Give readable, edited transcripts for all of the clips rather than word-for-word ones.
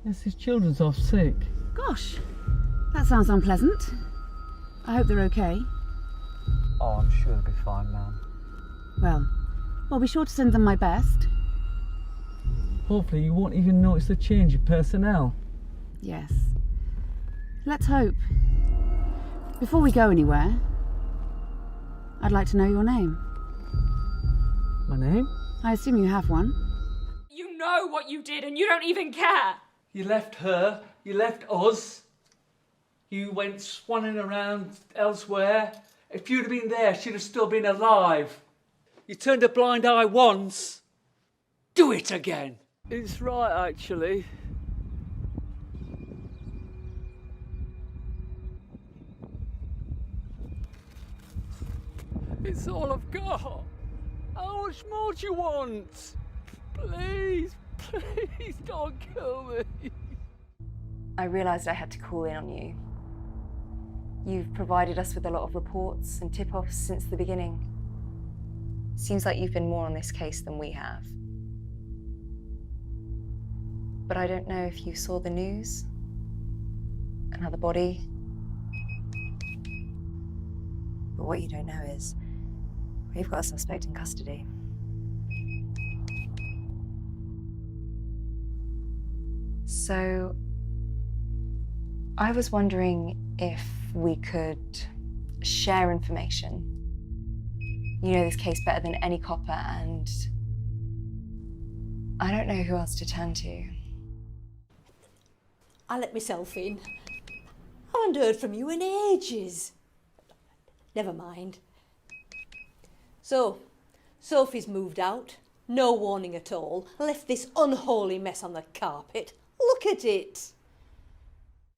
Yes, his children's off sick. Gosh, that sounds unpleasant. I hope they're okay. Oh, I'm sure they'll be fine, ma'am. Well, I'll be sure to send them my best. Hopefully you won't even notice the change of personnel. Yes. Let's hope. Before we go anywhere, I'd like to know your name. My name? I assume you have one. You know what you did and you don't even care. You left her, you left us. You went swanning around elsewhere. If you'd have been there, she'd have still been alive. You turned a blind eye once. Do it again. It's right, actually. It's all I've got. How much more do you want? Please, please don't kill me. I realised I had to call in on you. You've provided us with a lot of reports and tip-offs since the beginning. Seems like you've been more on this case than we have. But I don't know if you saw the news. Another body. But what you don't know is we've got a suspect in custody. So I was wondering if we could share information. You know this case better than any copper, and I don't know who else to turn to. I let myself in. I haven't heard from you in ages. Never mind. So, Sophie's moved out, no warning at all, left this unholy mess on the carpet. Look at it.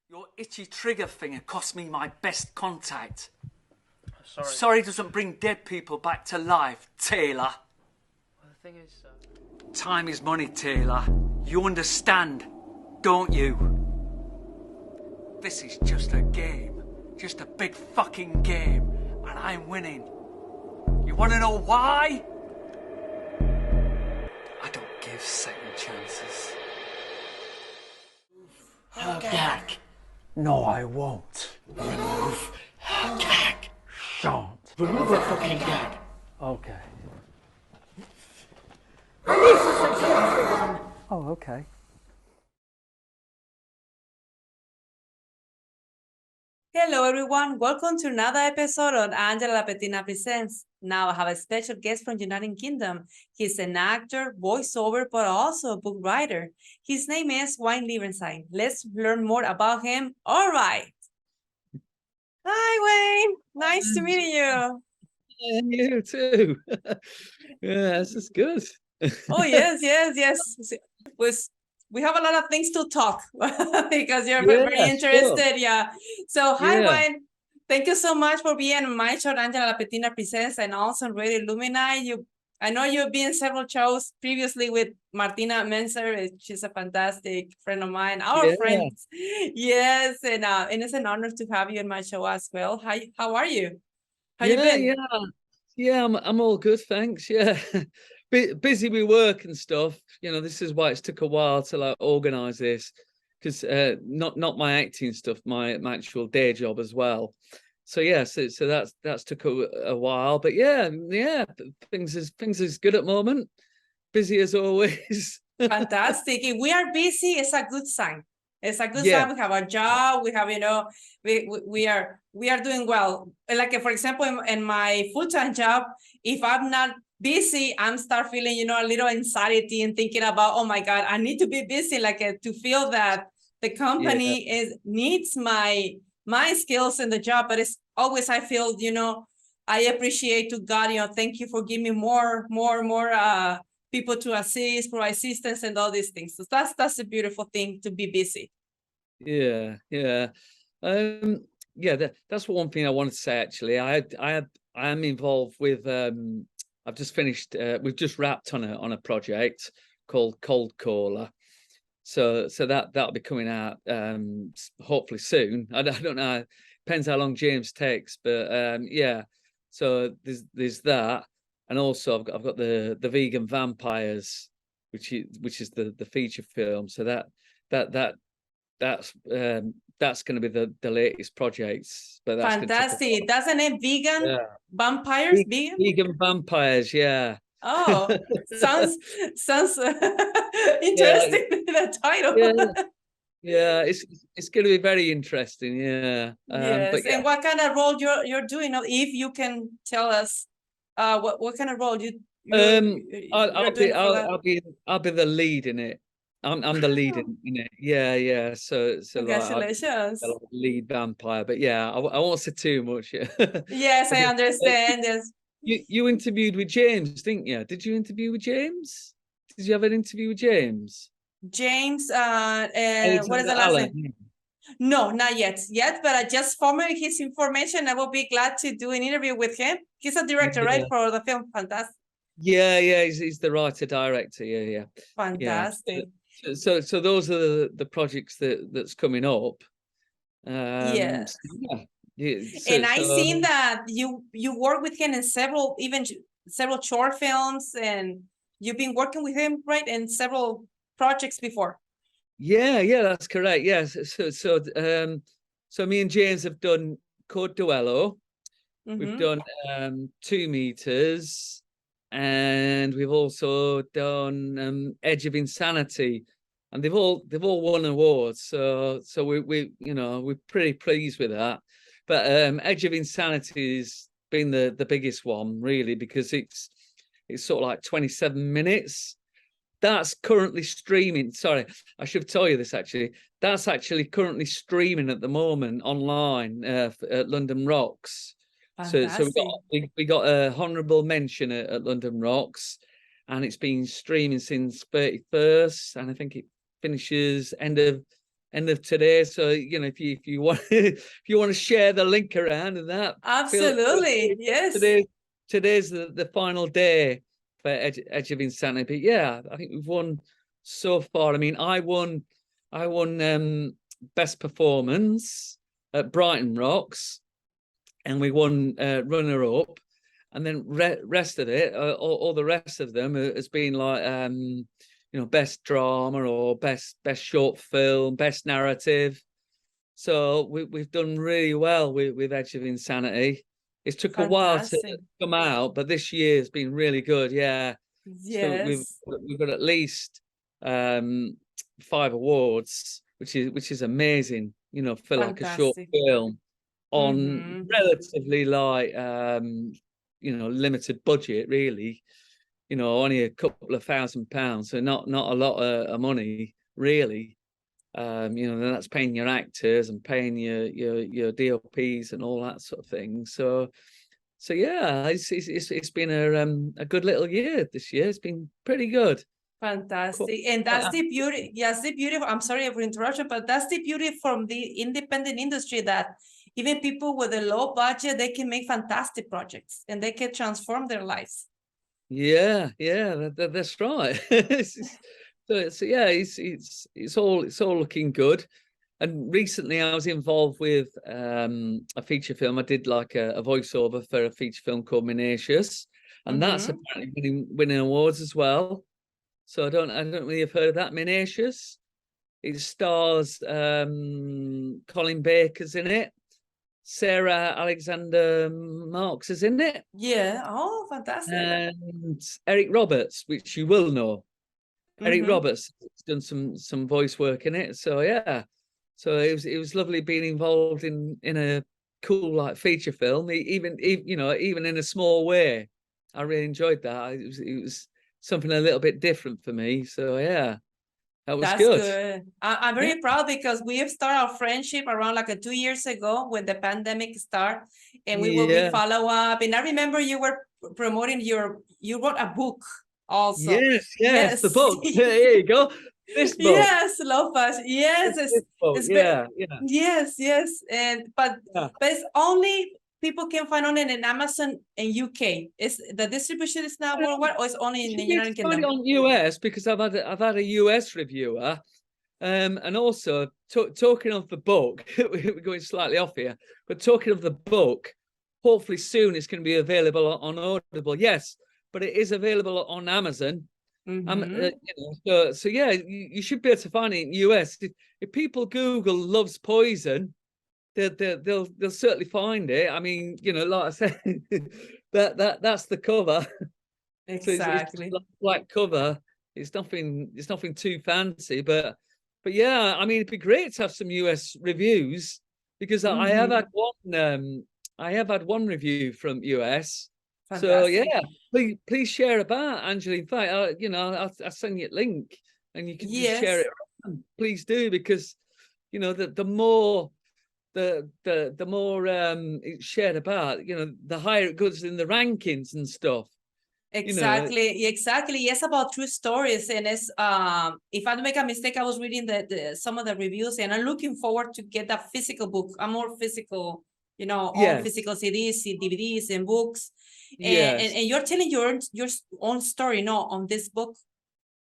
Your itchy trigger finger cost me my best contact. Sorry doesn't bring dead people back to life, Taylor. Well, the thing is... Time is money, Taylor. You understand, don't you? This is just a game. Just a big fucking game. And I'm winning. You want to know why? I don't give second chances. Her gag. No, I won't. Remove her gag. Shan't. Remove her fucking gag. Okay. Release us until everyone. Oh, okay. Hello everyone, welcome to another episode on Angela Lapetina Presents. Now I have a special guest from United Kingdom. He's an actor, voiceover, but also a book writer. His name is WAYNE LIVERSIDGE. Let's learn more about him. All right. Hi Wayne, nice to meet you. And you too. Yeah, this is good. Oh yes. We have a lot of things to talk because you're very interested. Sure. Yeah. So hi Wayne. Thank you so much for being on my show, Angela Lapetina Presents, and also Radio Lumini. I know you've been in several shows previously with Martina Menzer. She's a fantastic friend of mine, our friends. Yes, and it's an honor to have you on my show as well. How are you? How you been? Yeah, I'm all good, thanks. Yeah. Busy with work and stuff. You know, this is why it's took a while to like organize this, because not my acting stuff, my actual day job as well. So yeah, so that's took a while, but yeah, things is good at the moment. Busy as always. Fantastic. If we are busy, it's a good sign. It's a good sign. We have a job. We have, we are doing well. Like for example, in my full-time job, if I'm not busy, I'm start feeling, a little anxiety and thinking about, oh my God, I need to be busy, to feel that the company needs my skills in the job. But it's always, I feel, I appreciate to God, thank you for giving me more people to assist, for assistance and all these things. So that's a beautiful thing, to be busy. Yeah. That's one thing I wanted to say, actually. I am involved with I've just finished we've just wrapped on a project called Cold Caller. So that'll be coming out hopefully soon. I don't know, depends how long James takes, but so there's that. And also I've got the Vegan Vampires, which is the feature film. So that that's going to be the latest projects. But that's fantastic. That's the name, vegan vampires. Vegan vegan vampires. Yeah. Oh, sounds Yeah, interesting. The title. yeah. It's going to be very interesting. Yeah. Yes. But yeah. And what kind of role you're doing? If you can tell us, what kind of role I'll be the lead in it. I'm the lead in it. Yeah. So Congratulations. like lead vampire. But yeah, I won't say too much. Yeah. Yes, I understand. Yes. You interviewed with James, didn't you? Did you interview with James? Did you have an interview with James? James, what is the last name? No, not yet, but I just forwarded his information. I will be glad to do an interview with him. He's a director, right, for the film. Fantastic. Yeah, he's the writer director. Yeah. Fantastic. Yeah. So those are the projects that's coming up. Yes. Yeah. I seen that you work with him in several short films, and you've been working with him, right, in several projects before. Yeah, that's correct. Yes. So me and James have done Code Duello. We've done 2 meters, and we've also done Edge of Insanity, and they've all won awards. So we're pretty pleased with that. But Edge of Insanity has been the biggest one, really, because it's sort of like 27 minutes. That's currently streaming. Sorry, I should tell you this actually. That's actually currently streaming at the moment online at London Rocks. So we got a honourable mention at London Rocks, and it's been streaming since 31st, and I think it finishes end of today. So if you want to share the link around and that, absolutely, yes. Today's the final day for Edge of Insanity. But yeah, I think we've won so far. I mean, I won best performance at Brighton Rocks, and we won runner up, and then rest of it, all the rest of them has been like best drama or best short film, best narrative. So we've done really well with Edge of Insanity. It took a while to come out, but this year has been really good. Yeah. Yes. So we've got at least 5 awards, which is amazing. For like a short film on relatively like limited budget, really. Only a couple of £1,000, so not a lot of money, really. That's paying your actors and paying your DOPs and all that sort of thing. So yeah, it's been a good little year this year. It's been pretty good. Fantastic. Cool. And that's the beauty. Yes, the beauty. I'm sorry for interruption, but that's the beauty from the independent industry, that even people with a low budget, they can make fantastic projects and they can transform their lives. Yeah, that's right. So yeah, it's all looking good. And recently I was involved with a feature film. I did like a voiceover for a feature film called Minacious, and that's apparently winning awards as well. So I don't really have heard of that. Minacious. It stars Colin Baker's in it. Sarah Alexander Marks is in it. Yeah. Oh, fantastic. And Eric Roberts, which you will know. Eric Roberts has done some voice work in it. So yeah. So it was lovely being involved in a cool like feature film, even in a small way. I really enjoyed that. It was something a little bit different for me. So yeah. That's good. I'm very proud, because we have started our friendship around like 2 years ago when the pandemic started, and we will be follow up. And I remember you were promoting you wrote a book also. Yes, the book. Here you go. This book. Yes, Lopas. Yes, yes. And but it's only people can find on it in Amazon and UK. Is the distribution is now worldwide, or is only in the United Kingdom? On US, because I've had a US reviewer, and also talking of the book, we're going slightly off here, but talking of the book, hopefully soon it's going to be available on Audible. Yes, but it is available on Amazon. You know, so yeah, you should be able to find it in the US. If people Google "loves poison," they'll certainly find it. I mean, you know, like I said, that's the cover. So it's just Exactly. a black cover. It's nothing too fancy, but yeah, I mean, it'd be great to have some US reviews, because I have had one review from US. So Fantastic. yeah, please share about, Angela. In fact, you know, I'll send you a link and you can just share Yes. it around. Please do, because you know, the more it's shared about, you know, the higher it goes in the rankings and stuff. Exactly, exactly. Yes, about true stories. And it's if I don't make a mistake, I was reading some of the reviews, and I'm looking forward to get that physical book. I'm more physical, you know, all physical CDs, DVDs, and books. And you're telling your own story, no, on this book.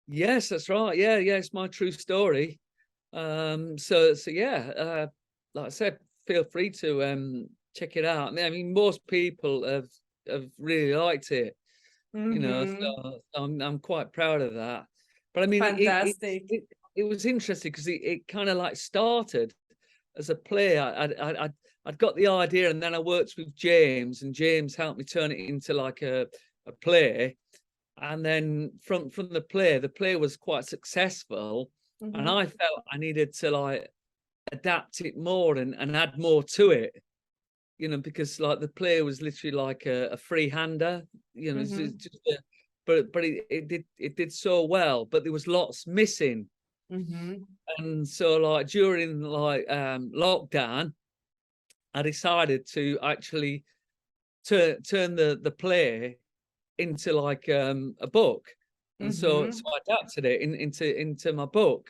Yes, that's right. Yeah, it's my true story. So yeah, like I said, feel free to check it out. I mean, most people have really liked it. You know, so I'm quite proud of that. But I mean, fantastic. It was interesting because it kind of like started as a play. I'd got the idea, and then I worked with James, and James helped me turn it into like a play. And then from the play was quite successful, and I felt I needed to like adapt it more and add more to it. You know, because like the play was literally like a free-hander, you know, it's just but it did so well, but there was lots missing. And so like during like lockdown, I decided to actually turn the play into like a book. And so I adapted it into my book,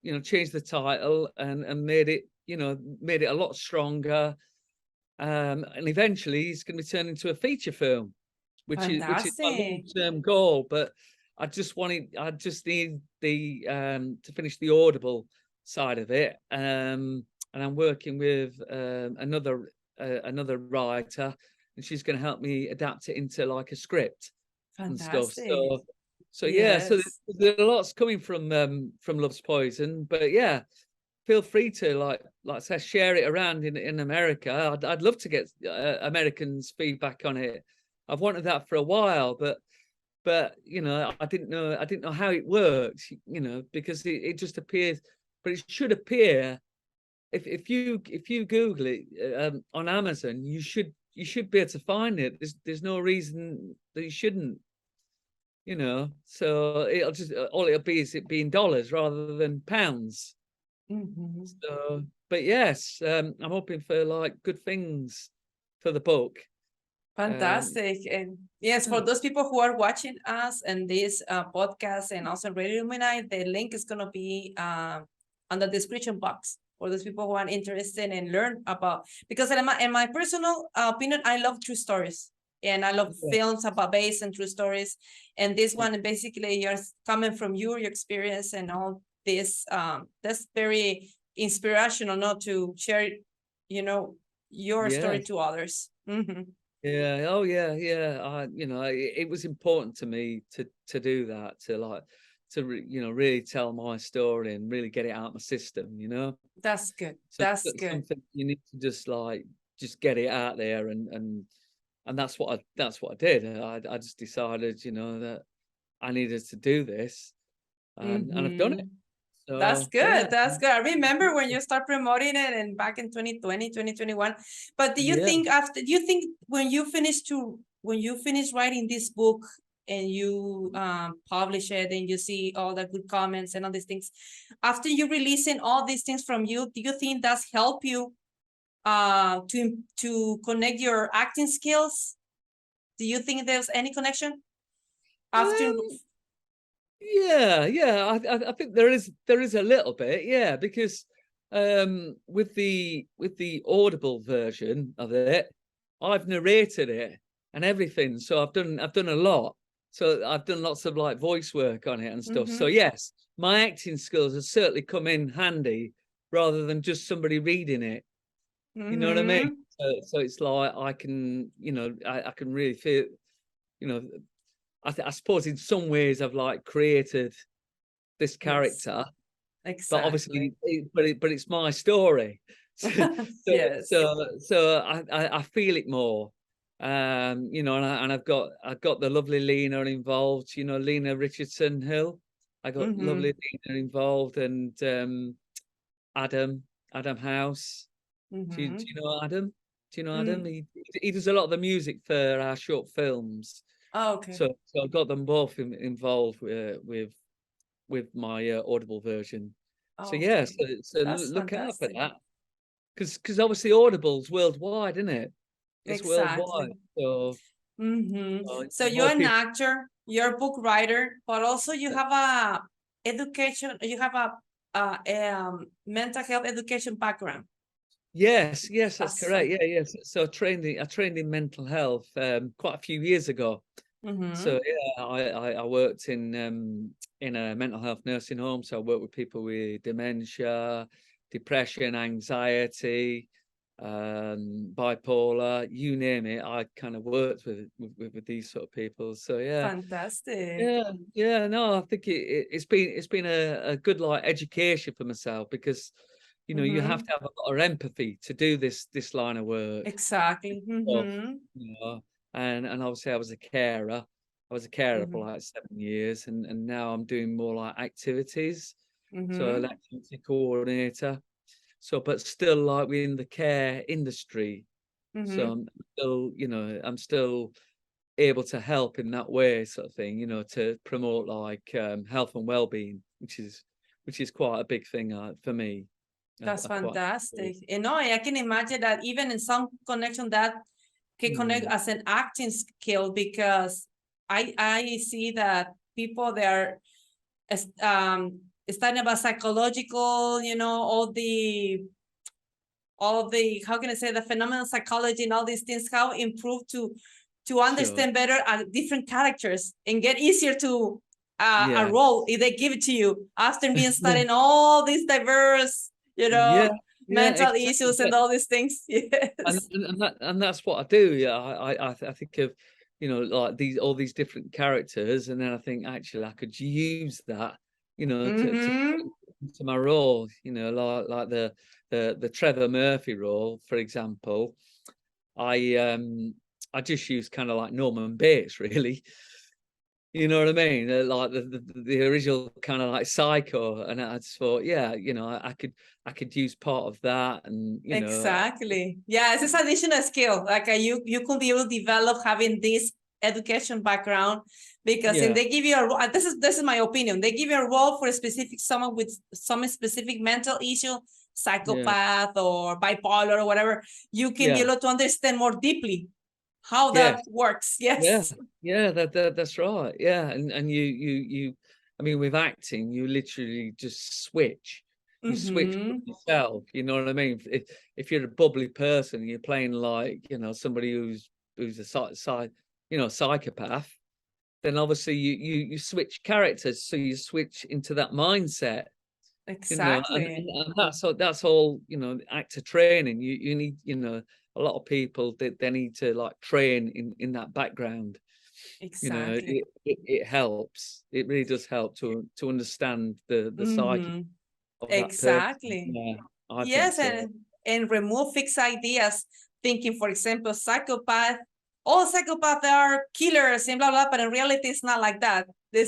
you know, changed the title and made it, you know, made it a lot stronger. And eventually it's going to be turned into a feature film, which is my long-term goal. But I just need the to finish the Audible side of it. And I'm working with another writer, and she's going to help me adapt it into like a script and stuff. So yeah, so there's lots coming from Love's Poison. But yeah, feel free to like I said, share it around in America. I'd love to get Americans' feedback on it. I've wanted that for a while, but you know, I didn't know how it worked, you know, because it just appears, but it should appear if you Google it on Amazon, you should be able to find it. There's no reason that you shouldn't, you know. So all it'll be is it being dollars rather than pounds. So, but yes, I'm hoping for like good things for the book. Fantastic. And yes, for those people who are watching us and this podcast and also Radio Luminite, the link is going to be on the description box for those people who are interested and learn about, because in my personal opinion, I love true stories. And I love films about based on true stories. And this one, basically, you're coming from your experience and all this. That's very inspirational, not to share, you know, your story to others. Yeah. Oh yeah. You know, it was important to me to do that, to you know, really tell my story and really get it out of my system. You know. That's good. So That's good. Something you need to just get it out there, and that's what I did. I just decided, you know, that I needed to do this, and I've done it. So, that's good. That's good. I remember when you start promoting it and back in 2020, 2021. But do you think when you finish writing this book and you publish it and you see all the good comments and all these things, after you releasing all these things from you, do you think that's helped you to connect your acting skills? Do you think there's any connection after? Yeah. I think there is a little bit, yeah, because with the Audible version of it, I've narrated it and everything, so I've done a lot. So I've done lots of like voice work on it and stuff. So yes, my acting skills have certainly come in handy rather than just somebody reading it. You know what I mean? So it's like I can, you know, I can really feel, you know, I suppose in some ways I've like created this character, but obviously, but it's my story. So, Yes. so I feel it more. You know, and I've got the lovely Lena involved. You know, Lena Richardson Hill. I got lovely Lena involved, and Adam House. Do you know Adam? Do you know Adam? He does a lot of the music for our short films. Oh, okay. So I've got them both involved with my Audible version. So yeah, so That's look out for fantastic. that, because obviously Audible's worldwide, isn't it? It's worldwide. Exactly. So So you're an actor, you're a book writer, but also you have a education. You have a mental health education background. Yes, that's That's correct. Yeah, yes. So I trained in mental health quite a few years ago. So yeah, I worked in a mental health nursing home. So I worked with people with dementia, depression, anxiety, bipolar, you name it. I kind of worked with these sort of people. So yeah, Fantastic. yeah. No, I think it's been a good like education for myself, because you know you have to have a lot of empathy to do this line of work. Exactly. You know, and obviously I was a carer. I was a carer for like 7 years, and now I'm doing more like activities. So an activity coordinator. So, but still like within the care industry. So I'm still, you know, I'm still able to help in that way, sort of thing, you know, to promote like health and well-being, which is quite a big thing for me. That's I quite fantastic. You know, I can imagine that even in some connection that can connect as an acting skill, because I see that people they are studying about psychological, you know, all the how can I say, the phenomenal psychology and all these things, how improve to understand better different characters and get easier to a role if they give it to you after being studying all these diverse, you know, mental issues and all these things. Yes. And that's what I do. Yeah, I think of, you know, like all these different characters, and then I think actually I could use that, you know, to my role, you know, like the Trevor Murphy role, for example. I just use kind of like Norman Bates, really. You know what I mean? Like the original kind of like Psycho, and I just thought, yeah, you know, I could use part of that, and you know, exactly. Yeah, it's this additional skill. Like you could be able to develop having this education background, because if they give you a role, this is my opinion, they give you a role for a specific someone with some specific mental issue, psychopath or bipolar or whatever, you can be able to understand more deeply how that works. Yes. That's right. Yeah, and you I mean, with acting you literally just switch. You switch with yourself, you know what I mean? If you're a bubbly person, you're playing like, you know, somebody who's a psychopath, then obviously you switch characters, so you switch into that mindset. Exactly. You know, and that's all, you know, actor training. You need, you know, a lot of people they need to like train in that background. Exactly. You know, it helps. It really does help to understand the psyche of that person. Exactly. Yeah, I think Yes, so. and remove fixed ideas, thinking, for example, all psychopaths are killers and blah blah, but in reality it's not like that. They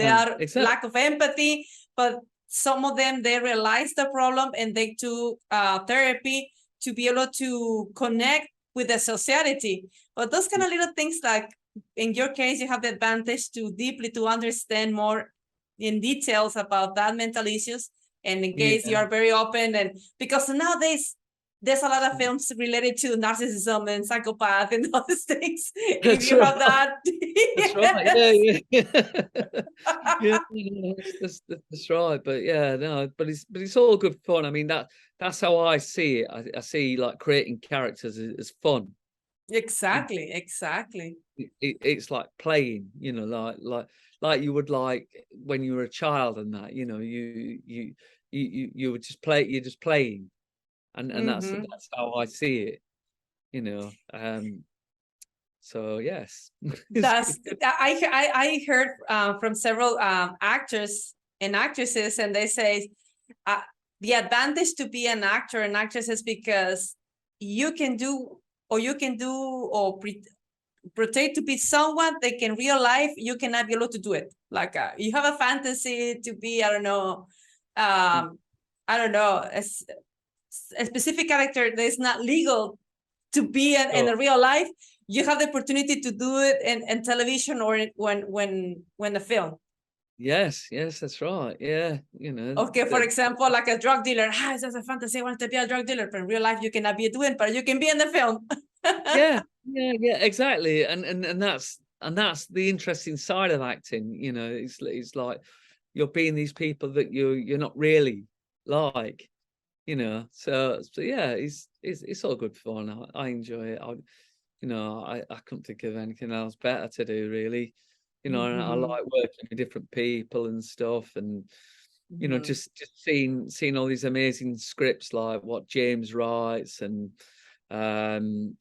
are Exactly. lack of empathy, but some of them they realize the problem and they do therapy to be able to connect with the society. But those kind of little things, like in your case, you have the advantage to deeply to understand more in details about that mental issues. And in case you are very open, and because nowadays there's a lot of films related to narcissism and psychopath and all these things. If you have that, that's right. That's right. But yeah, no, but it's all good fun. I mean, that's how I see it. I see like creating characters as fun. Exactly. It's like playing, you know, like you would like when you were a child, and that, you know, you would just play. You're just playing, and that's how I see it. You know, So yes. I heard from several actors and actresses, and they say the advantage to be an actor and actress is because you can do or pretend to be someone that in real life you cannot be able to do it. Like you have a fantasy to be, I don't know, a specific character that is not legal to be in the real life. You have the opportunity to do it in television or when the film. Yes, that's right. Yeah, you know. Okay, for example, like a drug dealer. It's just a fantasy. I want to be a drug dealer, but in real life you cannot be doing, but you can be in the film. yeah, exactly. And that's the interesting side of acting. You know, it's like you're being these people that you're not really like. You know, so yeah, it's all good fun. I enjoy it. I couldn't think of anything else better to do, really. You know, and I like working with different people and stuff, and you know, just seeing all these amazing scripts like what James writes, and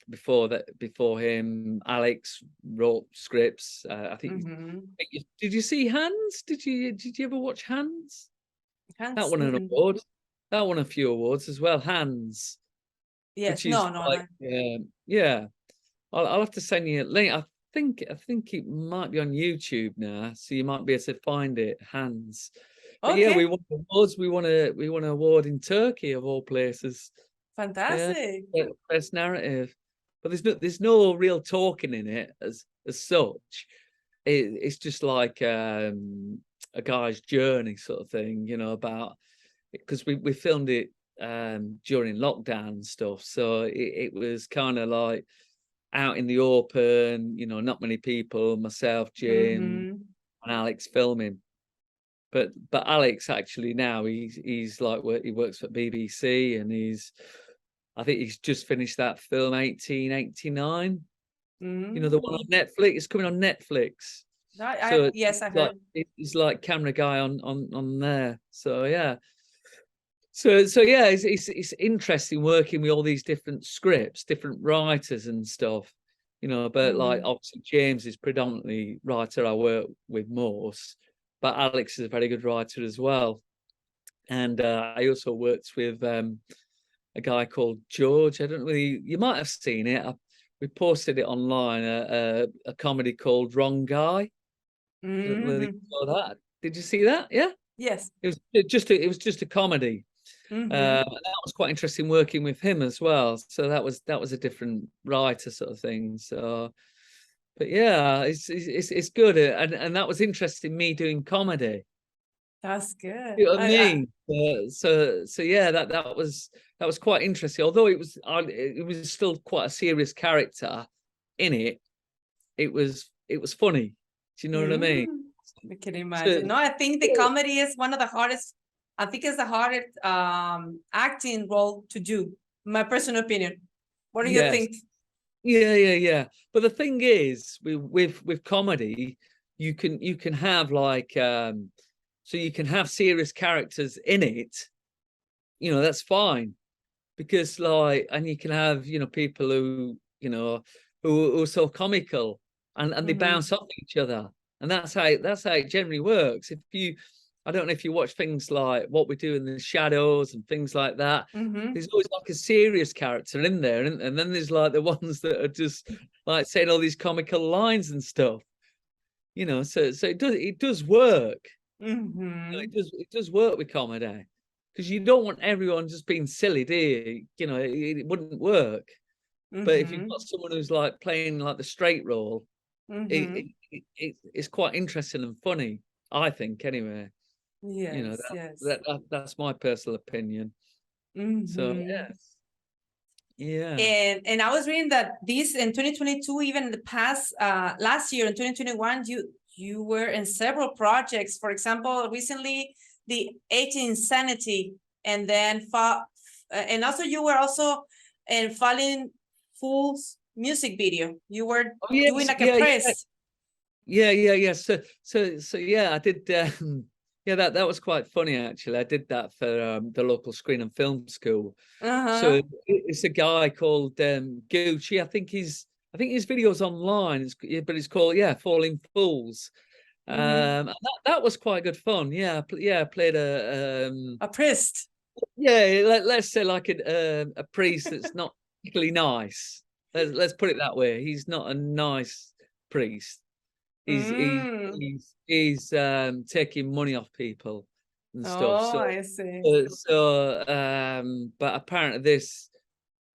before him, Alex wrote scripts. I think. Did you see Hands? Did you ever watch Hands? That won an award. That won a few awards as well. Hands. Yes. No. Yeah. I'll have to send you a link. I think it might be on YouTube now, so you might be able to find it. Hands. But okay. Yeah, we won awards. We won an award in Turkey of all places. Fantastic. Yeah, best narrative. But there's no real talking in it as such. It's just like a guy's journey sort of thing, you know, about, because we filmed it during lockdown and stuff, so it was kind of like out in the open, you know, not many people, myself, Jim, and Alex filming. But Alex actually now he's like, he works for BBC, and I think he's just finished that film 1889. You know, the one on Netflix. It's coming on Netflix. Yes, I heard. He's like camera guy on there. So yeah. So yeah, it's interesting working with all these different scripts, different writers and stuff, you know. But like obviously James is predominantly writer I work with most, but Alex is a very good writer as well. And I also worked with a guy called George. I don't really, you might have seen it. We posted it online. A comedy called Wrong Guy. I don't really know that. Did you see that? Yeah. Yes. It was just a comedy. That was quite interesting working with him as well. So that was a different writer sort of thing. So, but yeah, it's good, and that was interesting. Me doing comedy. That's good. You know what I mean? So yeah, that was quite interesting. Although it was still quite a serious character in it. It was funny. Do you know what I mean? I can imagine. No, I think the comedy is one of the hardest. I think it's the hardest acting role to do. My personal opinion. What do you think? Yeah. But the thing is, with comedy, you can have like so you can have serious characters in it. You know, that's fine, because like, and you can have, you know, people who, you know, who are so comical, and they bounce off each other, and that's how it generally works. I don't know if you watch things like What We Do in the Shadows and things like that. There's always like a serious character in there, and then there's like the ones that are just like saying all these comical lines and stuff. You know, so it does work. You know, it does work with comedy, because you don't want everyone just being silly, do you? You know, it wouldn't work. But if you've got someone who's like playing like the straight role, it's quite interesting and funny, I think, anyway. Yes, You know, yes. that's my personal opinion. So yeah. And I was reading that this in 2022, even in the past last year in 2021, you were in several projects. For example, recently the 18 Insanity, and then and also you were also in Falling Fools music video. You were doing like a press. Yeah. So yeah, I did. Yeah, that was quite funny actually. I did that for the local screen and film school. So it's a guy called Gucci. I think I think his video's online. But it's called Falling Fools. And that was quite good fun. Yeah, I played a priest. Yeah, let's say like a priest that's not particularly nice. Let's put it that way. He's not a nice priest. He's taking money off people and stuff. Oh, So I see. But apparently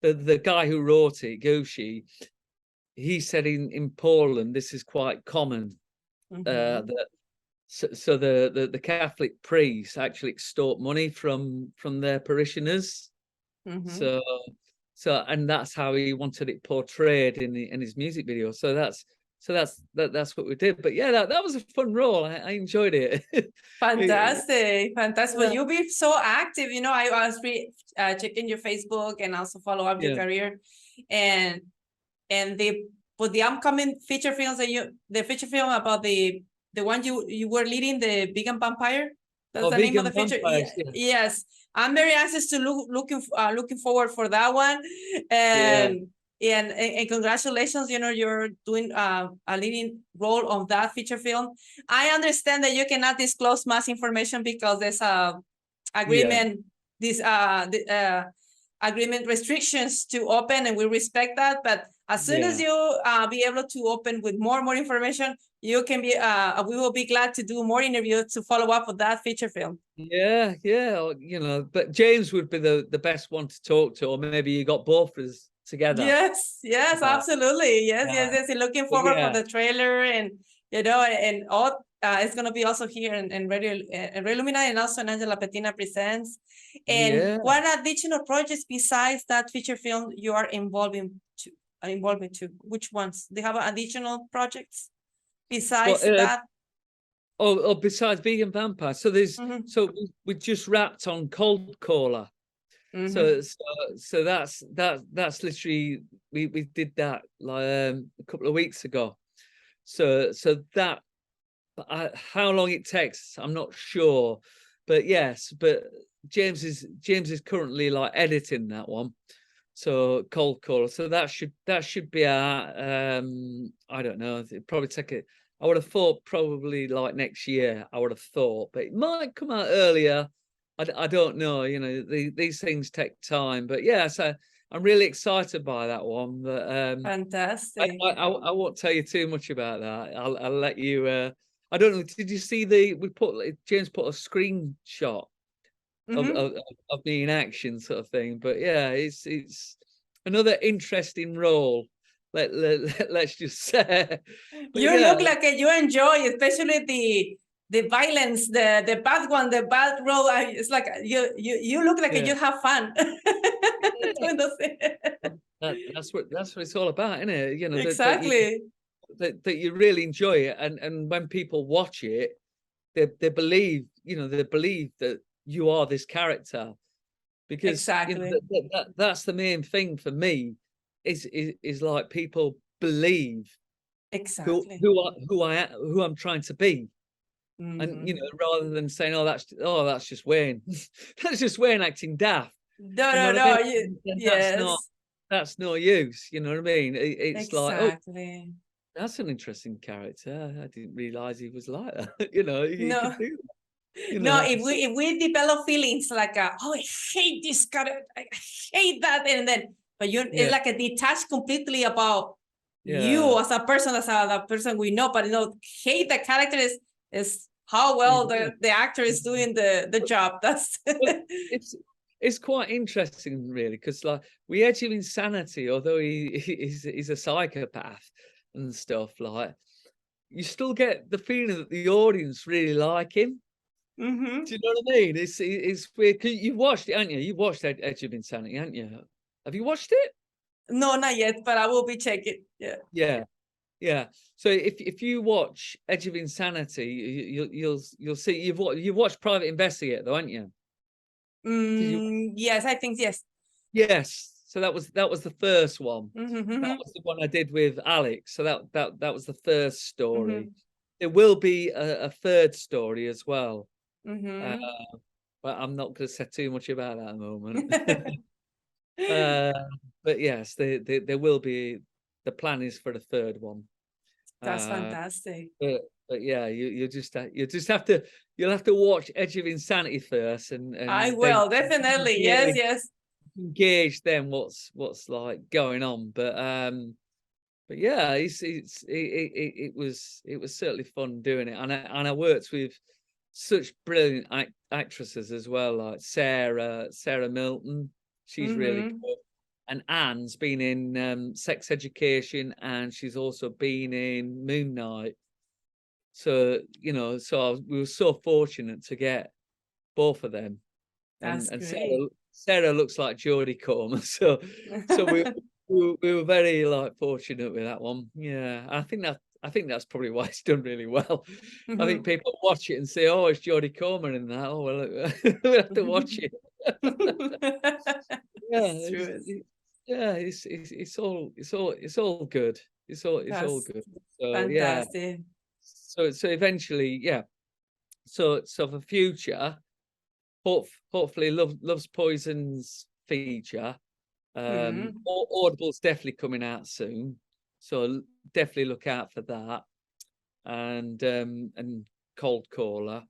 the guy who wrote it, Gucci, he said in Poland this is quite common. That so the Catholic priests actually extort money from their parishioners. So and that's how he wanted it portrayed in his music video. So that's what we did. But yeah, that was a fun role. I enjoyed it. Fantastic. Yeah. Well, you'll be so active. You know, I was checking your Facebook and also follow up your career, and the upcoming feature films the feature film about the one you were leading, the Vegan Vampire. That's the name of the feature. Yes, I'm very anxious to looking forward for that one. And congratulations, you know, you're doing a leading role on that feature film. I understand that you cannot disclose much information because there's a agreement, agreement restrictions to open, and we respect that. But as soon as you be able to open with more information, you can be we will be glad to do more interviews to follow up with that feature film. Yeah, you know, but James would be the best one to talk to, or maybe you got both of us together. Yes, absolutely. Yes. Looking forward for the trailer, and you know, and all it's gonna be also here in Radio Lumina, and also in Angela Lapetina Presents. And what additional projects besides that feature film you are involved to? Which ones? Do you have additional projects besides that? Oh, besides Vegan Vampire. So there's so we just wrapped on Cold Caller. So that's literally we did that like a couple of weeks ago. So that how long it takes, I'm not sure, but yes, but James is currently like editing that one. So Cold Caller. So that should be our I don't know, it'd probably take it. I would have thought probably like next year, I would have thought, but it might come out earlier. I don't know, you know, these things take time, but yeah, so I'm really excited by that one. But fantastic. I won't tell you too much about that. I'll let you. I don't know. Did you see James put a screenshot of me in action, sort of thing? But yeah, it's another interesting role. Let's just say. You look like you enjoy, especially the violence, the bad one, the bad role. It's like you look like you have fun doing those things. That's what it's all about, isn't it? You know, exactly. That you really enjoy it, and when people watch it, they believe, you know, they believe that you are this character, because you know, that's the main thing for me. Is like people believe who I'm trying to be. And you know, rather than saying, "Oh, that's just Wayne," that's just Wayne acting daft. That's no use. You know what I mean? It's like, oh, that's an interesting character. I didn't realize he was like that. You know, he could do that. You know? No, if we develop feelings like, oh, I hate this character, I hate that, and then, but it's like a detached completely about you as a person, the person we know, but you know, hate the character is how well the actor is doing the job. That's it's quite interesting, really, because like we Edge of Insanity, although he's a psychopath and stuff, like you still get the feeling that the audience really like him. Do you know what I mean? It's weird. Cause you've watched it, haven't you? You've watched Edge of Insanity, haven't you? Have you watched it? No, not yet, but I will be checking. Yeah. So if you watch Edge of Insanity, you'll see you've watched Private Investigator, though, haven't you? Yes, I think yes. Yes. So that was the first one. That was the one I did with Alex. So that was the first story. There will be a third story as well. But I'm not going to say too much about that at the moment. But yes, there will be the plan is for the third one. That's fantastic. But yeah, you just have to you'll have to watch Edge of Insanity first, and I then will definitely. Yes. engage then what's like going on. But yeah, it was certainly fun doing it, and I worked with such brilliant actresses as well, like Sarah Milton. She's really good. And Anne's been in Sex Education, and she's also been in Moon Knight. So, you know, we were so fortunate to get both of them. That's and great. Sarah looks like Jodie Comer. So we were very like fortunate with that one. Yeah, I think that's probably why it's done really well. I think people watch it and say, "Oh, it's Jodie Comer in that." Oh well, we have to watch it. Yeah, it's all good. It's all good. So fantastic. yeah. So eventually, yeah. So for future, hopefully, Love's Poison's feature. Audible's definitely coming out soon, so definitely look out for that. And Cold Caller,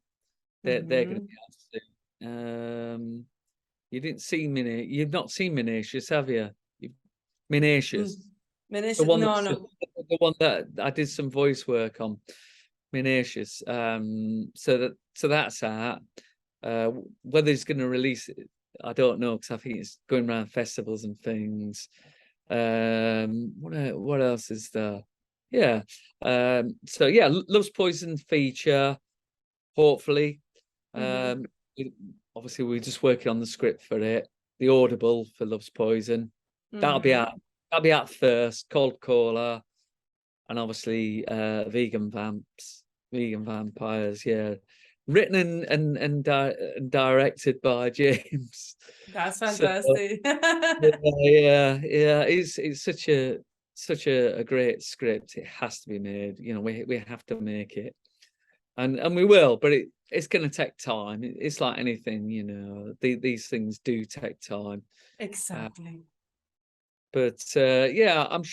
they're going to be out soon. You've not seen Minacious, have you? Minacious. The one the one that I did some voice work on, Minacious. So that's out. Whether he's going to release it, I don't know, because I think it's going around festivals and things. What else is there? Yeah. So yeah, Love's Poison feature, hopefully. Obviously, we're just working on the script for it. The Audible for Love's Poison. That'll be out. That'll be out first. Cold Caller, and obviously Vegan Vampires. Yeah, written and directed by James. That's fantastic. So, yeah. It's such a great script. It has to be made. You know, we have to make it, and we will. But it's going to take time. It's like anything, you know. These things do take time. Exactly. But yeah, I'm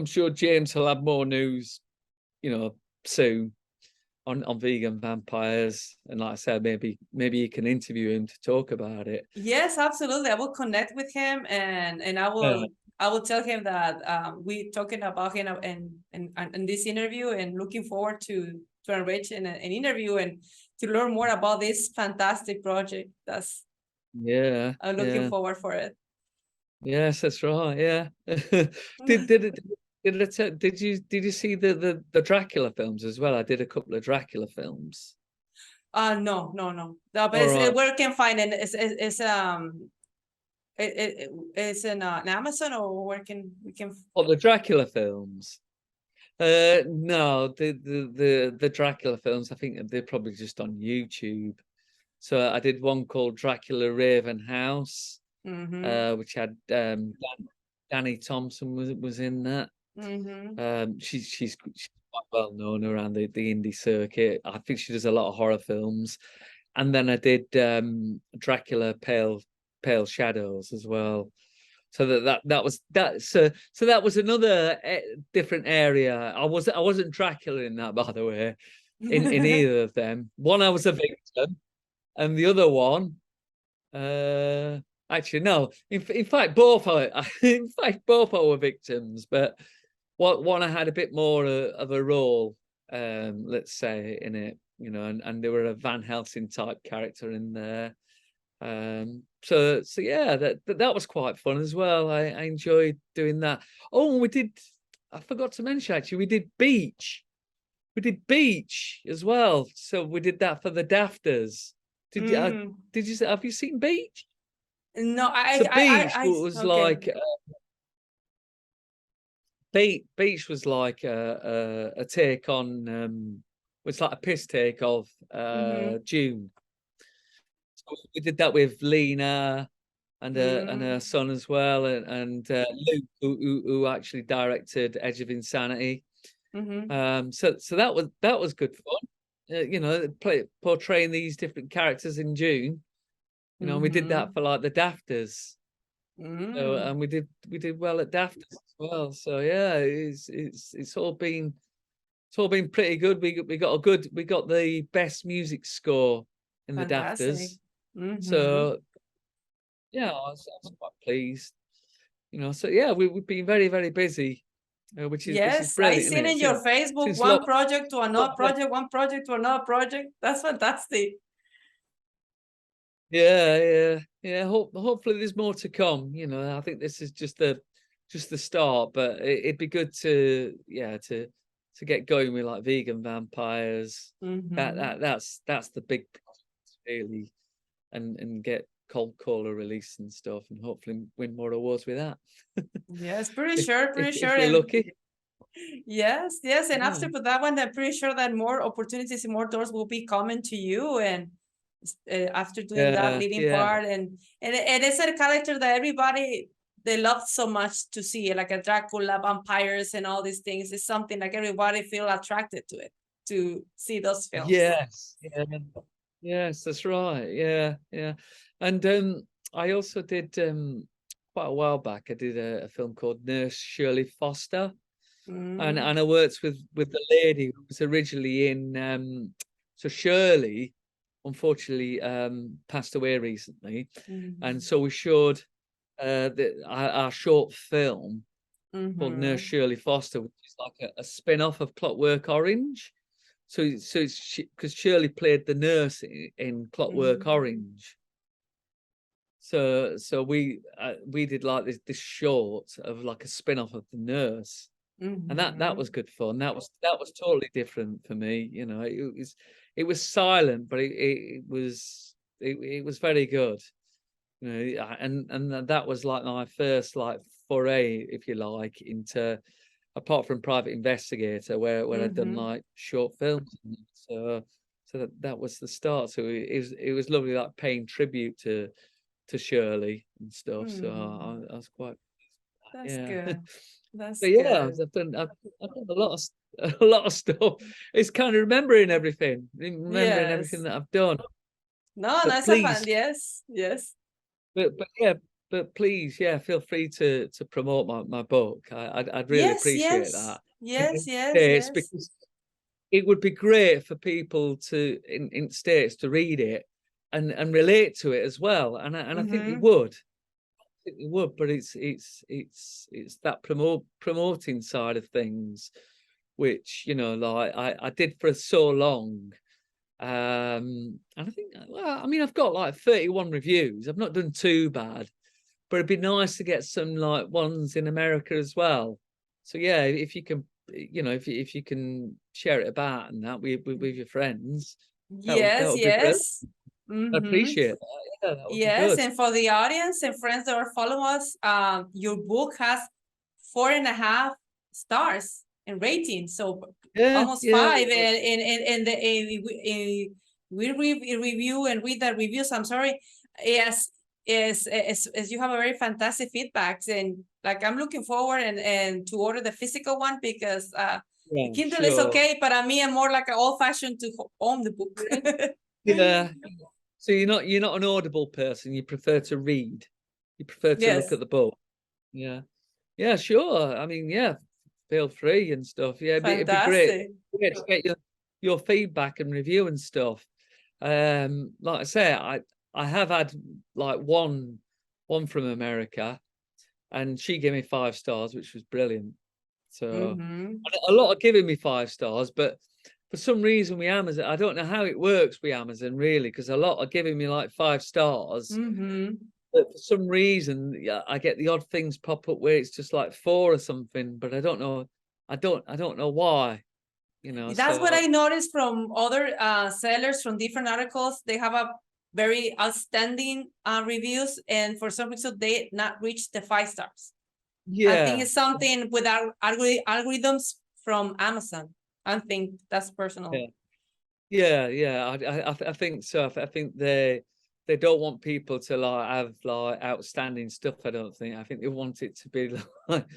sure James will have more news, you know, soon on Vegan Vampires. And like I said, maybe you can interview him to talk about it. Yes, absolutely. I will connect with him, and I will tell him that we talking about him in this interview, and looking forward to arrange an interview and to learn more about this fantastic project. I'm looking forward for it. Yes, that's right. Yeah. Did you see the Dracula films as well? I did a couple of Dracula films. No. But where can find it? It's in Amazon, or where we can? Oh, the Dracula films. No, the Dracula films, I think they're probably just on YouTube. So I did one called Dracula Raven House, which had Danny Thompson was in that. She's quite well known around the indie circuit. I think she does a lot of horror films. And then I did Dracula Pale Shadows as well. So that was that. So that was another different area. I wasn't Dracula in that, by the way, in either of them. One, I was a victim, and the other one, actually no. In fact, both were victims. But one I had a bit more of a role, let's say, in it, you know, and there were a Van Helsing type character in there. So yeah, that was quite fun as well. I enjoyed doing that. Oh, I forgot to mention, actually, we did Beach as well. So we did that for the Dafters. Have you seen Beach? No, Beach was like a take on it's like a piss take of June. So we did that with Lena and her son as well, and Luke, who actually directed Edge of Insanity. So that was good fun. You know, portraying these different characters in June. You know, we did that for like the Dafters. So, and we did well at DAFTAs as well. So yeah, it's all been pretty good. We got the best music score in the Fantastic. DAFTAs. So yeah, I was quite pleased. You know, so yeah, we've been very, very busy, which is Yes, I brilliant. seen in your Facebook since one project to another project, one project to another project. That's fantastic. Yeah. Hopefully there's more to come. You know, I think this is just the start, but it'd be good to get going with like vegan vampires. That's the big project, really, and get Cold Caller released and stuff, and hopefully win more awards with that. Yes, pretty sure. If we're lucky. Yes, and after that one, I'm pretty sure that more opportunities and more doors will be coming to you, and after doing that leading part, and it's a character that everybody they love so much to see, like a Dracula, vampires, and all these things. It's something like everybody feel attracted to it, to see those films. Yes, that's right. Yeah. And I also did quite a while back. I did a film called Nurse Shirley Foster. And I worked with the lady who was originally in so Shirley unfortunately passed away recently, and so we showed our short film called Nurse Shirley Foster, which is like a spin-off of Clockwork Orange. So it's because Shirley played the nurse in Clockwork Orange. So we did like this short of like a spin-off of the nurse. And that was good fun. That was totally different for me. You know, it was silent, but it was very good. You know, and that was like my first like foray, if you like, into, apart from Private Investigator, where I'd done like short films. So that was the start. So it was lovely, like paying tribute to Shirley and stuff. So I was quite. That's good. That's but yeah, good. I've done a lot of stuff. It's kind of remembering everything Yes. that I've done. No, But that's please, a fun. Yes. But please, feel free to promote my book. I'd really appreciate that. Yes. It's because it would be great for people to in States to read it and relate to it as well. And I think they would. It would, but it's that promoting side of things, which, you know, like I did for so long, and I think, well, I mean, I've got like 31 reviews. I've not done too bad, but it'd be nice to get some like ones in America as well. So yeah, if you can, you know, if you can share it about and that with your friends, that would be brilliant. I appreciate that. Yeah, that would be good. And for the audience and friends that are following us, your book has 4.5 stars in rating, so almost 5. And we review and read the reviews. I'm sorry, yes, as you have a very fantastic feedbacks, and like I'm looking forward and to order the physical one, because Kindle is okay, but I mean, I'm more like an old-fashioned to own the book. Yeah. So you're not an Audible person. You prefer to read. You prefer to look at the book. Yeah. Sure. I mean, feel free and stuff. Yeah, it'd be great to get your feedback and review and stuff. Like I say, I have had like one from America, and she gave me 5 stars, which was brilliant. So a lot are giving me 5 stars, but for some reason with Amazon, I don't know how it works with Amazon really, because a lot are giving me like 5 stars. But for some reason, I get the odd things pop up where it's just like 4 or something, but I don't know why. You know, that's what I noticed from other sellers from different articles. They have a very outstanding reviews, and for some reason they not reach the 5 stars. I think it's something with our algorithms from Amazon. I think that's personal. I think so. I think they don't want people to like have like outstanding stuff. I don't think. I think they want it to be like,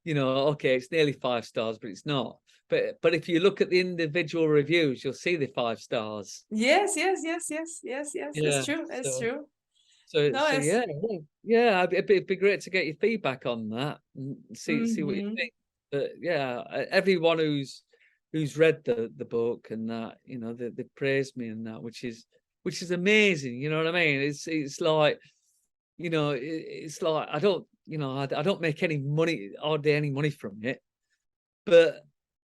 you know, okay, it's nearly 5 stars, but it's not. But if you look at the individual reviews, you'll see the 5 stars. Yes. It's true. It's true. So No, so it's yeah, it'd be great to get your feedback on that and see what you mhm. think. But yeah, everyone who's read the book and that, you know, they praised me and that, which is amazing. You know what I mean? It's like, you know, it's like I don't, you know, I don't make any money, hardly any money from it, but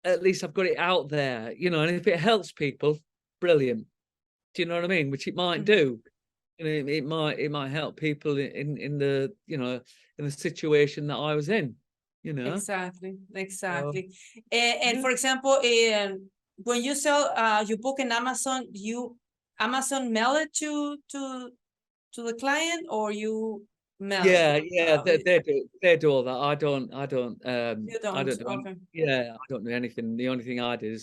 at least I've got it out there, you know, and if it helps people, brilliant. Do you know what I mean? Which it might Mhm. do. You know, it might help people in the, you know, in the situation that I was in, you know. Exactly, So exactly. And yeah, for example, when you sell your book in Amazon, you Amazon mail it to the client, or you mail it? yeah, they do all that. You I don't. don't do Okay. yeah, I don't do anything. The only thing I do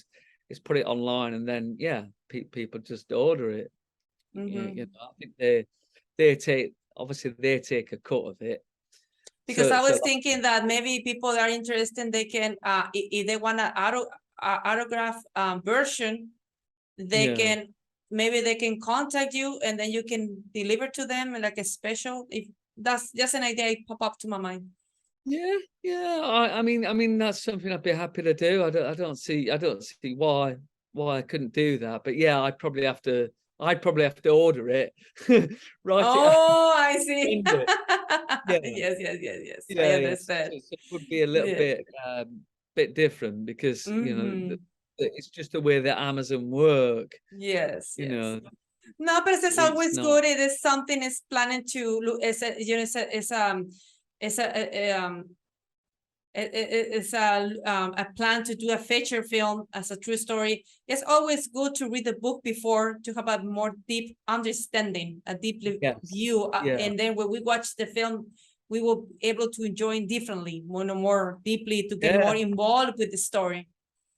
is put it online, and then yeah, people just order it. Yeah, you Mm-hmm. know, I think they take, obviously they take a cut of it. Because I So was thinking that maybe people are interested, they can if they want an autograph version, they yeah. can maybe they can contact you, and then you can deliver to them like a special. If that's just an idea, it pop up to my mind. Yeah, yeah. I mean that's something I'd be happy to do. I don't see why I couldn't do that. But yeah, I'd probably have to order it, write it out, Oh, I see. send it. Yeah, Yes. I yeah. understand. So it would be a little Yes. bit different because you know Mm-hmm. it's just the way that Amazon work. Yes. You know, No, but it's it's always not. good. It is something is planning to look. It's a, you know, it's a plan to do a feature film as a true story. It's always good to read the book before to have a more deep understanding, a deep Yes. view, Yeah. and then when we watch the film, we will be able to enjoy it differently, more deeply, to get more Yeah. involved with the story.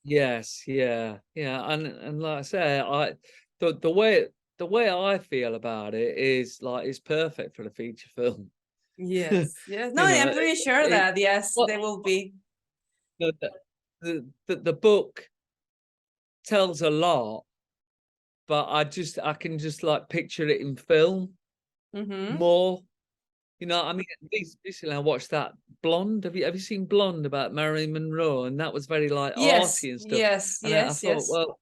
Yes. Yeah. Yeah. And like I say, the way I feel about it is like it's perfect for the feature film. Yes. No, You know, I'm pretty sure it that yes, what they will be. the the book tells a lot, but I can just like picture it in film Mm-hmm. more. You know, I mean, recently I watched that Blonde. Have you seen Blonde about Marilyn Monroe? And that was very like Yes, arty and stuff. yes, And I yes, thought, yes. well,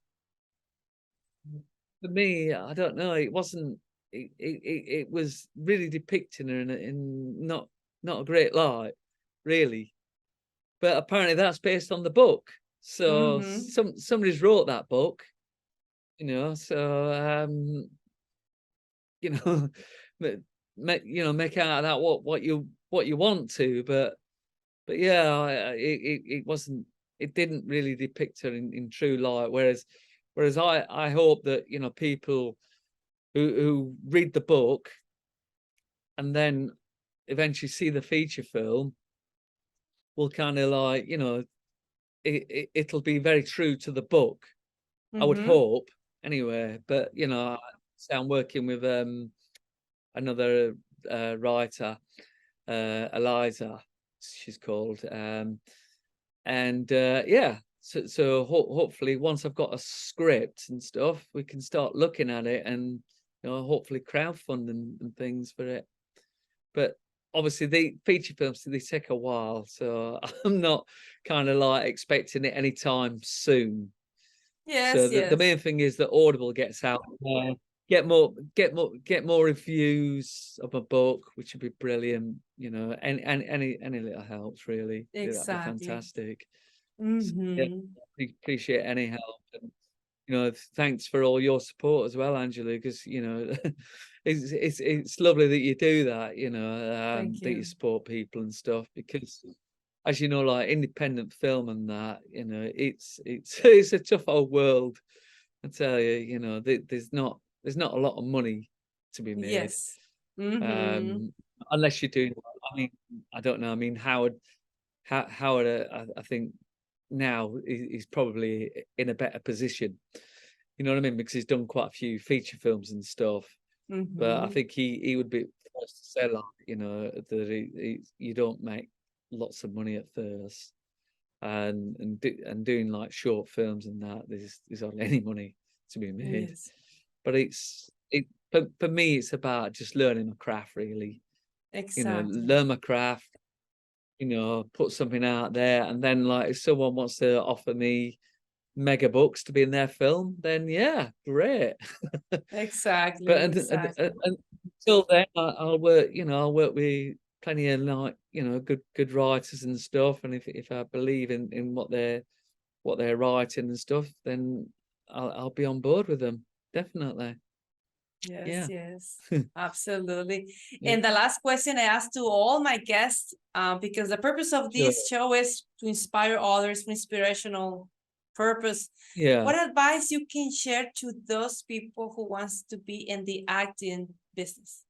for me, I don't know. It wasn't. It was really depicting her in not a great light, really. But apparently that's based on the book. So Mm-hmm. somebody's wrote that book, you know. So you know, make out of that what you want to. But yeah, it wasn't. It didn't really depict her in true light. Whereas I hope that, you know, people who read the book and then eventually see the feature film will kind of like, you know, it'll be very true to the book. I would Mm-hmm. hope anyway. But you know, I'm working with another writer, Eliza, she's called, and yeah. So hopefully, once I've got a script and stuff, we can start looking at it and, you know, hopefully crowdfunding and things for it. But obviously, the feature films, they take a while, so I'm not kind of like expecting it anytime soon. So Yes, the yes. main thing is that Audible gets out there, get more reviews of a book, which would be brilliant. You know, and any little helps really. Yeah, that'd be Exactly. fantastic. So, yeah, Mm-hmm. appreciate any help. And, you know, thanks for all your support as well, Angela, because you know, it's lovely that you do that. You know, Thank that you you. support people and stuff, because as you know, like independent film and that, you know, it's it's a tough old world. I tell you, you know, there's not a lot of money to be made, Yes. Mm-hmm. unless you're doing. I mean, I don't know. I mean, Howard, I think now he's probably in a better position. You know what I mean? Because he's done quite a few feature films and stuff. But I Mm-hmm. think he would be first to say, like, you know, that you don't make lots of money at first, and doing like short films and that, there's hardly any money to be made. Yes. But for me, it's about just learning my craft, really. Exactly. Learn my craft, put something out there. And then, like, if someone wants to offer me mega bucks to be in their film, then yeah, great. Exactly. But Exactly. and until then, I'll work. I'll work with plenty of, like, good writers and stuff. And if I believe in what they're writing and stuff, then I'll be on board with them, definitely. Yes, Yeah. yes, absolutely. Yeah. And the last question I ask to all my guests, because the purpose of this show is to inspire others for inspirational purpose. Yeah. What advice you can share to those people who wants to be in the acting business?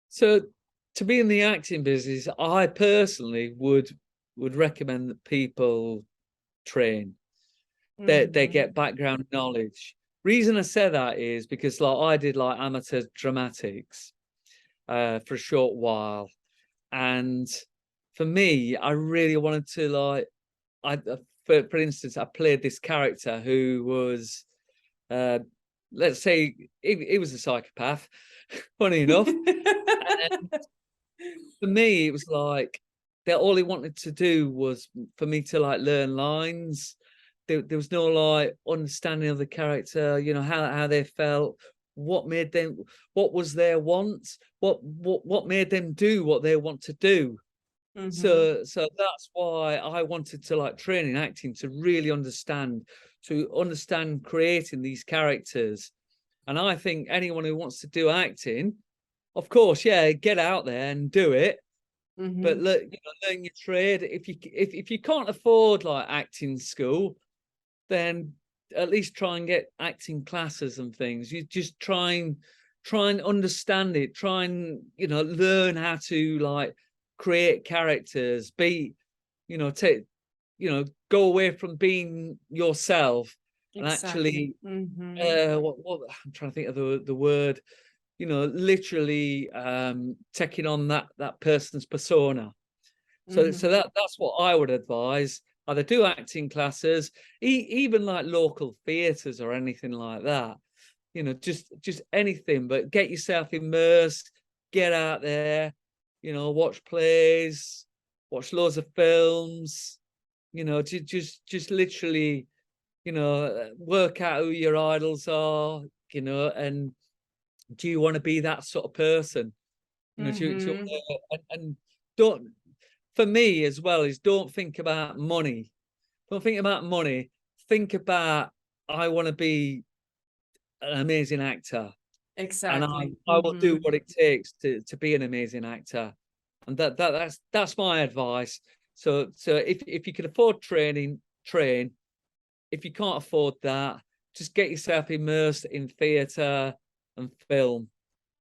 So to be in the acting business, I personally would recommend that people train. They get background knowledge. Reason I say that is because, like, I did, like, amateur dramatics for a short while, and for me, I really wanted to, like, for instance, I played this character who was, let's say, he was a psychopath, funny enough. And for me, it was like that all he wanted to do was for me to, like, learn lines. There was no, like, understanding of the character, how they felt, what was their wants, what made them do what they want to do. So that's why I wanted to, like, train in acting, to really understand creating these characters. And I think anyone who wants to do acting, of course, yeah, get out there and do it. But look, learn your trade. If you can't afford, like, acting school, then at least try and get acting classes and things. You just try and understand it. Try and learn how to, like, create characters. Go away from being yourself and actually. What I'm trying to think of the word. Literally taking on that person's persona. So that's what I would advise. Either do acting classes, even like local theatres or anything like that. Just anything, but get yourself immersed, get out there, watch plays, watch loads of films, just literally, work out who your idols are, and do you want to be that sort of person? And don't, for me as well, is don't think about money. Don't think about money. Think about, I want to be an amazing actor. Exactly. And I will do what it takes to be an amazing actor. And that's my advice. So if you can afford training, train. If you can't afford that, just get yourself immersed in theatre and film.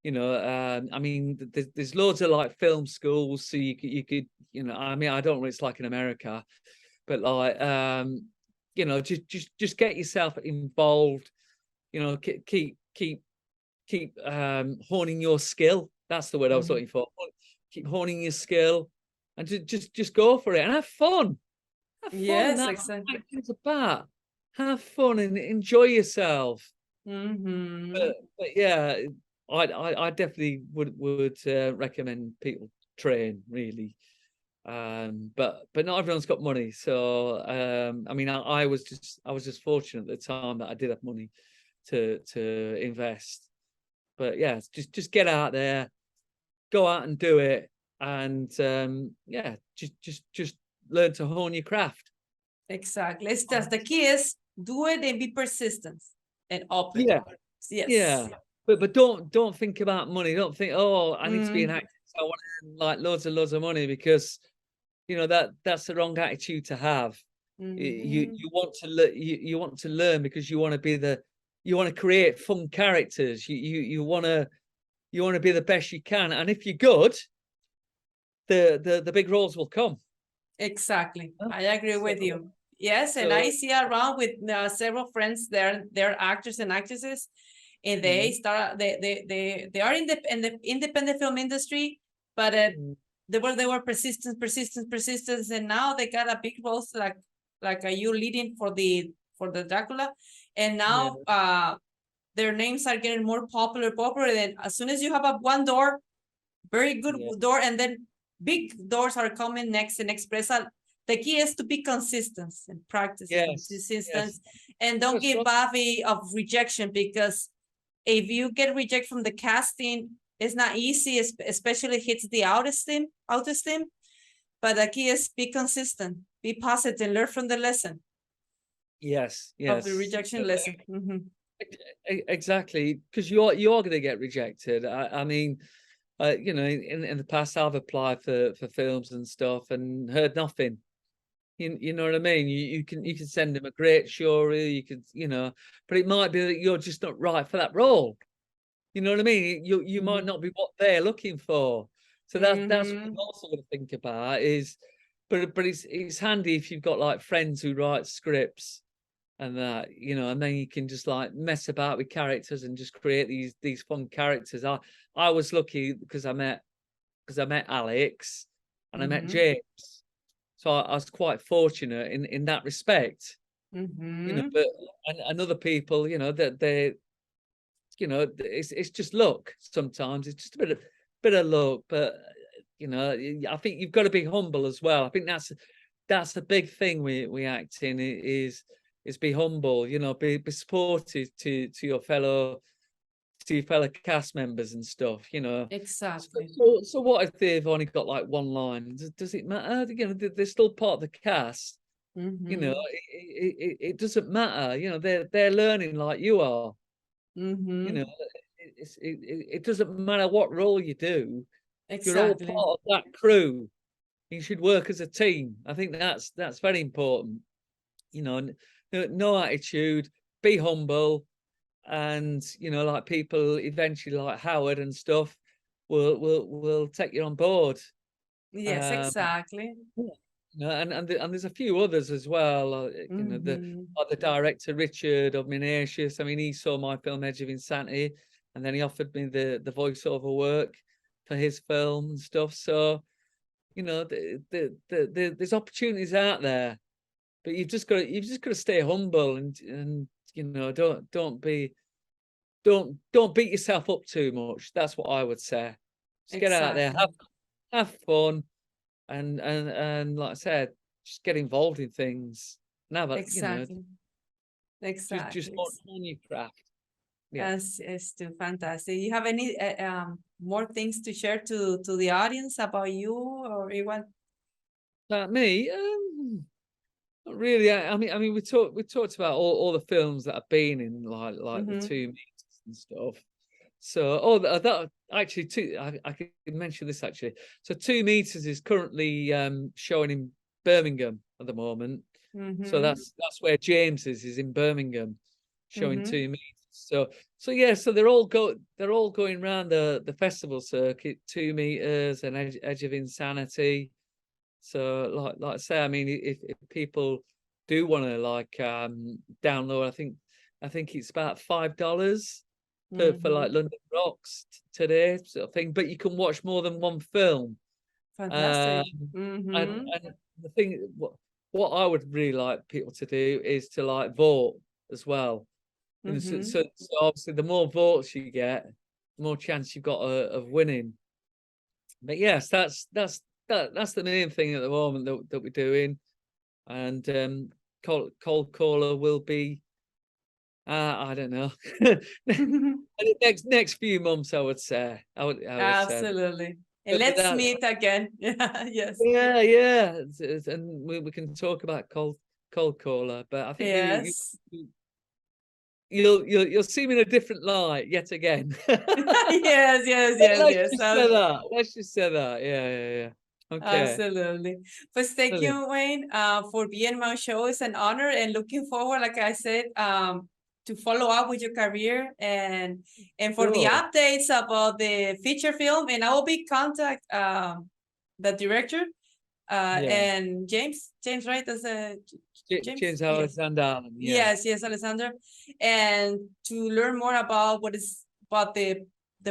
I mean, there's loads of, like, film schools, so you could I mean, I don't know what it's like in America, but, like, just get yourself involved. Keep honing your skill. That's the word I was looking for. Keep honing your skill, and just go for it and have fun. Have fun. Yes, That's exactly. what it's about. Have fun and enjoy yourself. But yeah, I definitely would recommend people train, really. But not everyone's got money. So I mean, I was just fortunate at the time that I did have money to invest. But yeah, just get out there, go out and do it, and yeah, just learn to hone your craft. Exactly. It's just the key is do it and be persistent and open. Yeah. Yes. Yeah. But don't think about money. Don't think, oh, I need to be an actor, so I want to earn, like, loads and money, because that's the wrong attitude to have. You want to learn because you want to create fun characters. You want to be the best you can, and if you're good, the big roles will come. Exactly. I agree with you. Yes, and I see around with several friends. They're actors and actresses, and they are in the independent film industry, but they were persistent, and now they got a big roles like you leading for the Dracula, and now their names are getting more popular. Then as soon as you have a one door, very good door, and then big doors are coming next and next place. The key is to be consistent and practice consistence, and don't give body of rejection, because if you get rejected from the casting, it's not easy, especially hits the autoesteem. But the key is be consistent, be positive, learn from the lesson. Yes, Of the rejection lesson. Exactly, because you're going to get rejected. I mean, you know, in the past, I've applied for films and stuff and heard nothing. You know what I mean? You can send them a great story, you could, you know, but it might be that you're just not right for that role. You know what I mean? You might not be what they're looking for. So that's what you've also got to think about is, but it's handy if you've got like friends who write scripts and that, you know, and then you can just like mess about with characters and just create these fun characters. I was lucky because I met Alex and I met James. So I was quite fortunate in that respect, you know, but and other people, you know, that they, you know, it's just luck sometimes. It's just a bit of luck, but you know, I think you've got to be humble as well. I think that's the big thing we acting is be humble, you know, be supportive to your fellow cast members and stuff, you know. Exactly. So what if they've only got like one line? Does it matter? You know, they're still part of the cast. You know, it doesn't matter. You know, they're learning like you are. You know, it doesn't matter what role you do. You're all part of that crew. You should work as a team. I think that's very important. You know, no attitude, be humble. And you know, like people eventually like Howard and stuff will take you on board. Yes, exactly. You know, and there's a few others as well. You know, the director Richard of Menatius. I mean, he saw my film Edge of Insanity, and then he offered me the voiceover work for his film and stuff. So, you know, there's opportunities out there, but you've just got to stay humble and you know, don't beat yourself up too much. That's what I would say. Just get out there, have fun, and like I said, just get involved in things. Now that you know, just on your craft. Yeah, It's too fantastic. You have any more things to share to the audience about you or anyone? About me, not really. I mean, we talked about all the films that I've been in, like the 2 meters and stuff. So, that actually I could mention this actually. So 2 meters is currently showing in Birmingham at the moment. So that's where James is in Birmingham, showing 2 meters. So yeah, so they're all going around the festival circuit, 2 meters and Edge of Insanity. So like I say, I mean, if people do want to like download, I think it's about $5 for like London Rocks today sort of thing. But you can watch more than one film. Fantastic. And the thing, what I would really like people to do is to like vote as well. You know, so obviously the more votes you get, the more chance you've got of winning. But yes, that's the main thing at the moment that we're doing. And cold caller will be I don't know. next few months, I would say. I would Absolutely. Say. And let's meet again. Yes. Yeah. And we can talk about cold caller, but I think yes. You'll see me in a different light yet again. yes. Let's just say that. Yeah. Okay. Absolutely. But thank you, Wayne, for being on my show. It's an honor and looking forward, like I said, to follow up with your career and for the updates about the feature film. And I will be contact the director and James, right? That's James Alexander. Yeah. Yes, Alexander. And to learn more about about the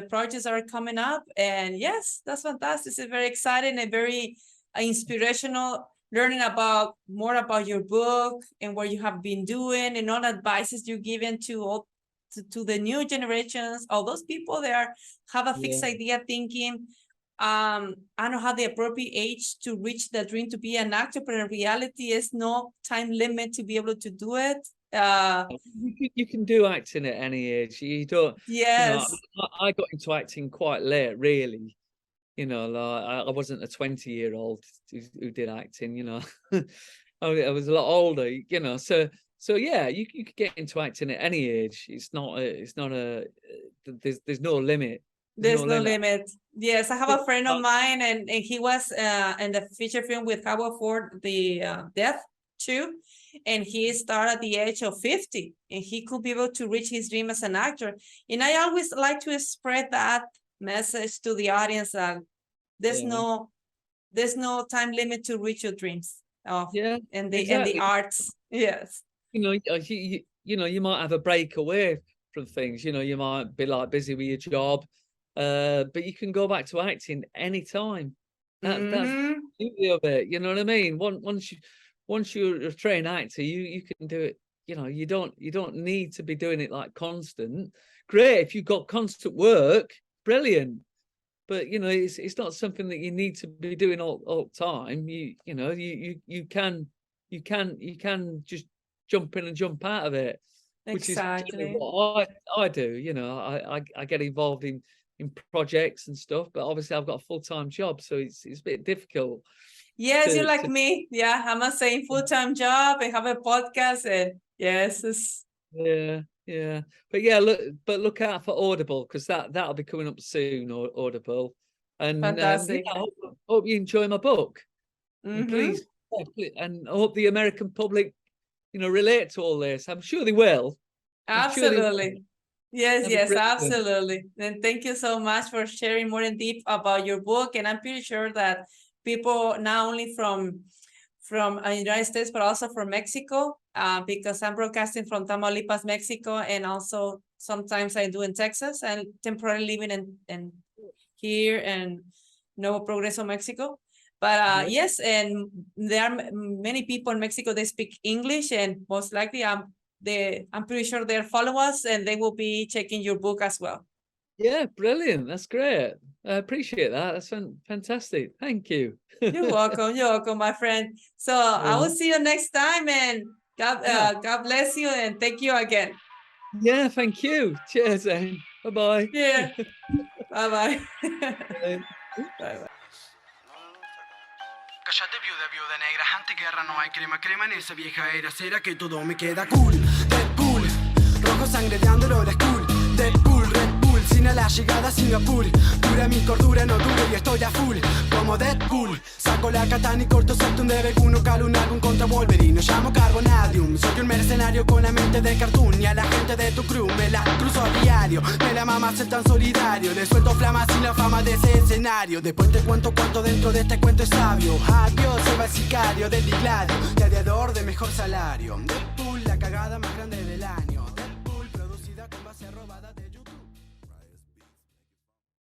projects that are coming up. And yes, that's fantastic. It's very exciting and very inspirational, learning more about your book and what you have been doing and all advices you're giving to all to the new generations, all those people there have a fixed idea thinking, I don't have the appropriate age to reach the dream to be an actor, but in reality, is no time limit to be able to do it. You can do acting at any age. You don't. Yes. You know, I got into acting quite late, really. You know, like I wasn't a 20-year-old who did acting. You know, I was a lot older. You know, so yeah, you could get into acting at any age. It's not a. There's no limit. There's no limit. Yes, I have a friend of mine, and he was in the feature film with Howard Ford, the Death too, and he started at the age of 50, and he could be able to reach his dream as an actor. And I always like to spread that message to the audience that there's no time limit to reach your dreams. And the arts. Yes. You know, you might have a break away from things. You know, you might be like busy with your job. But you can go back to acting anytime. That's the beauty of it. You know what I mean? Once you're a trained actor, you can do it. You know, you don't need to be doing it like constant. Great if you've got constant work, brilliant. But you know, it's not something that you need to be doing all the time. You can just jump in and jump out of it. Exactly. Which is what I do. You know, I get involved in projects and stuff, but obviously I've got a full-time job, so it's a bit difficult. Yes, you're like me. Yeah, I'm a same full-time job. I have a podcast, and yes, yeah. But yeah, look out for Audible, because that'll be coming up soon. Audible, and fantastic. I hope you enjoy my book. And please, and I hope the American public, you know, relate to all this. I'm sure they will. Absolutely. Yes, absolutely. And thank you so much for sharing more in deep about your book. And I'm pretty sure that people not only from the United States, but also from Mexico, because I'm broadcasting from Tamaulipas, Mexico, and also sometimes I do in Texas, and temporarily living in here in Nuevo Progreso, Mexico. But yes, and there are many people in Mexico, they speak English, and most likely I'm pretty sure they'll follow us, and they will be checking your book as well. Yeah, brilliant. That's great. I appreciate that. That's fantastic. Thank you. You're welcome, my friend. So I will see you next time, and God bless you, and thank you again. Yeah, thank you. Cheers, then. Bye-bye. Yeah. Bye-bye. Bye-bye. Cállate, viuda negra, antiguerra, no hay crema en esa vieja era, será que todo me queda cool. Deadpool, rojo sangre de Android school. Deadpool, Red Bull, sin a la llegada a Singapur. Dura mi cordura, no duro y estoy a full. Como Deadpool, saco la katana y corto septum de Becuno. Calo un álbum contra Wolverine, llamo Carbonadium. Soy un mercenario con la mente de cartoon. Y a la gente de tu crew me la cruzo a diario. Me la mama ser tan solidario. Le suelto flamas sin la fama de ese escenario. Después te cuento cuánto dentro de este cuento es sabio. Adiós, se va el sicario del digladio. Gladiador de mejor salario. Deadpool, la cagada más grande del año.